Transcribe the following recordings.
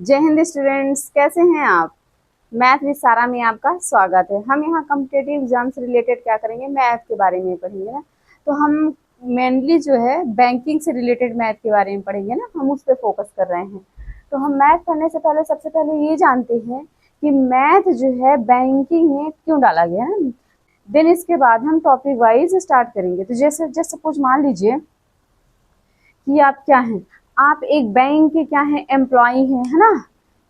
जय हिंद स्टूडेंट्स, कैसे हैं आप। मैथ विद सारा में आपका स्वागत है। हम यहाँ कॉम्पिटिटिव एग्जाम से रिलेटेड क्या करेंगे, मैथ के बारे में पढ़ेंगे ना। तो हम मेनली जो है बैंकिंग से रिलेटेड मैथ के बारे में पढ़ेंगे ना, हम उस पर फोकस कर रहे हैं। तो हम मैथ पढ़ने से पहले सबसे पहले ये जानते हैं कि मैथ जो है बैंकिंग में क्यों डाला गया है। देन इसके बाद हम टॉपिक वाइज स्टार्ट करेंगे। तो जैसे सपोज मान लीजिए कि आप क्या हैं, आप एक बैंक के क्या है, एम्प्लॉय हैं, है ना।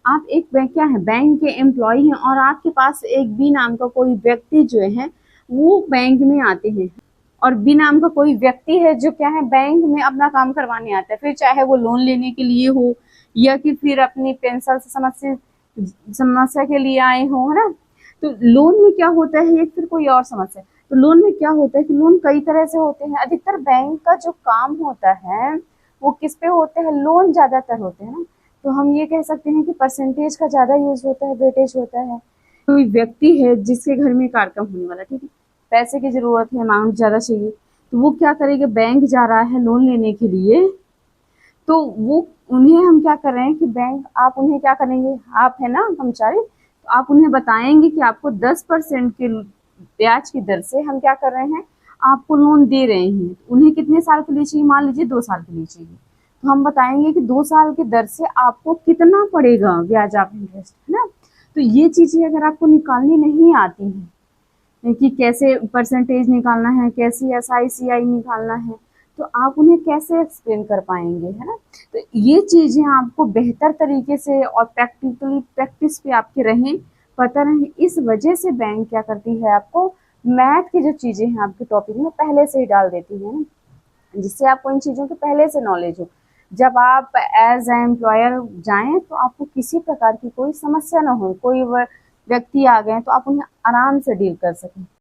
आप एक बैंक क्या है, बैंक के एम्प्लॉय हैं और आपके पास एक बी नाम का कोई व्यक्ति जो है वो बैंक में आते हैं। और बी नाम का कोई व्यक्ति है जो क्या है, बैंक में अपना काम करवाने आता है, फिर चाहे वो लोन लेने के लिए हो या कि फिर अपनी पेंशन समस्या के लिए आए हो, है ना। तो लोन में क्या होता है, या फिर कोई और समस्या। तो लोन में क्या होता है कि लोन कई तरह से होते हैं। अधिकतर बैंक का जो काम होता है वो किस पे होते हैं, लोन ज्यादातर होते हैं ना। तो हम ये कह सकते हैं कि परसेंटेज का ज्यादा यूज होता है, वेटेज होता है। कोई व्यक्ति है जिसके घर में कार्यक्रम होने वाला, ठीक है, पैसे की जरूरत है, अमाउंट ज्यादा चाहिए, तो वो क्या करेगा, बैंक जा रहा है लोन लेने के लिए। तो वो उन्हें हम क्या कर रहे हैं कि बैंक, आप उन्हें क्या करेंगे, आप है ना कर्मचारी, तो आप उन्हें बताएंगे कि आपको 10% के ब्याज की दर से हम क्या कर रहे हैं, आपको लोन दे रहे हैं। उन्हें कितने साल के लिए चाहिए, मान लीजिए 2 साल के लिए चाहिए। तो हम बताएंगे कि 2 साल की दर से आपको कितना पड़ेगा ब्याज आप इंटरेस्ट, है ना। तो ये चीजें अगर आपको निकालनी नहीं आती है कि कैसे परसेंटेज निकालना है, कैसे SICI निकालना है, तो आप उन्हें कैसे एक्सप्लेन कर पाएंगे, है ना। तो ये चीजें आपको बेहतर तरीके से और प्रैक्टिस पे आपके रहें, पता रहे। इस वजह से बैंक क्या करती है, आपको मैथ की जो चीजें हैं आपके टॉपिक में पहले से ही डाल देती है ना, जिससे आपको इन चीजों की पहले से नॉलेज हो। जब आप एज एम्प्लॉयर जाएं तो आपको किसी प्रकार की कोई समस्या ना हो, कोई व्यक्ति आ गए तो आप उन्हें आराम से डील कर सकें।